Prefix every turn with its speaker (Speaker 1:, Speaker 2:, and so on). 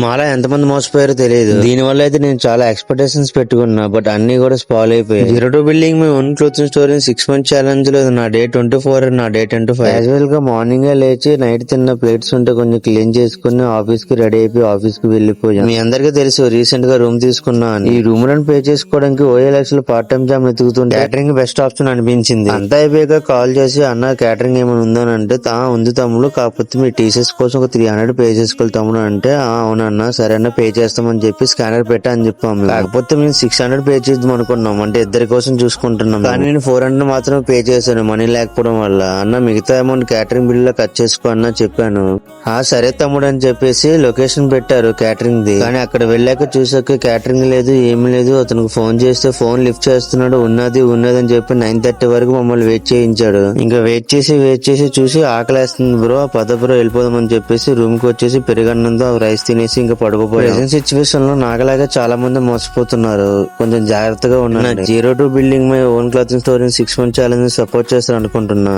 Speaker 1: మాలా ఎంతమంది మోసపోయారో తెలియదు. దీని వల్ల అయితే నేను చాలా ఎక్స్పెక్టేషన్స్ పెట్టుకున్నా, బట్ అన్ని కూడా స్పాయిల్ అయిపోయాయి. 02 building my own clothing store 6 month challenge లో నా డే 24 నా డే 25. యాజువల్ గా మార్నింగ్ లేచి నైట్ తిన్న ప్లేట్స్ ఉంటే కొంచెం క్లీన్ చేసుకుని ఆఫీస్ కి రెడీ అయిపోయి ఆఫీస్ కి వెళ్లిపోయాను. మీ అందరికీ తెలుసు రీసెంట్ గా రూమ్ తీసుకున్నా అని. ఈ రూమ్ లను పే చేసుకోవడానికి OLX లో పార్ట్ టైం జాబ్ వెతుకుతుంటే క్యాటరింగ్ బెస్ట్ ఆప్షన్ అనిపించింది. అంతా అయిపోయాక కాల్ చేసి అన్న క్యాటరింగ్ ఏమైనా ఉందని అంటే ఉంది తమ్ముడు, కాకపోతే మీ టీచర్స్ కోసం ఒక 300 పే చేసుకోవాలి తమ్ముడు అంటే అవునన్నా సరే అన్న పే చేస్తామని చెప్పి స్కానర్ పెట్టా అని చెప్పాము. కాకపోతే మేము 600 పే చేద్దాం అనుకున్నాం, అంటే ఇద్దరి కోసం చూసుకుంటున్నాం. కానీ నేను 400 మాత్రమే పే చేశాను మనీ లేకపోవడం వల్ల. అన్న మిగతా అమౌంట్ క్యాటరింగ్ బిల్ లో కట్ చేసుకో అన్న చెప్పాను. సరే తమ్ముడు అని చెప్పేసి లొకేషన్ పెట్టారు క్యాటరింగ్ ది. కానీ అక్కడ వెళ్ళాక చూసాక క్యాటరింగ్ లేదు ఏమీ లేదు. అతనికి ఫోన్ చేస్తే ఫోన్ లిఫ్ట్ చేస్తున్నాడు, ఉన్నది అని చెప్పి 9:30 వరకు మమ్మల్ని వెయిట్ చేయించాడు. ఇంకా వెయిట్ చేసి చూసి ఆకలేస్తుంది బ్రో, పద బ్రో వెళ్ళిపోదామని చెప్పేసి రూమ్ కి వచ్చేసి పెరుగన్నంతో రైస్ తినేసి ఇంకా పడుకోపోయాం. ప్రెజెంట్ సిచ్యువేషన్ లో నాగలాగా చాలా మంది మోసపోతున్నారు, కొంచెం జాగ్రత్తగా ఉన్నారు. 02 building my own clothing store 6 month challenge support చేస్తారు అనుకుంటున్నా.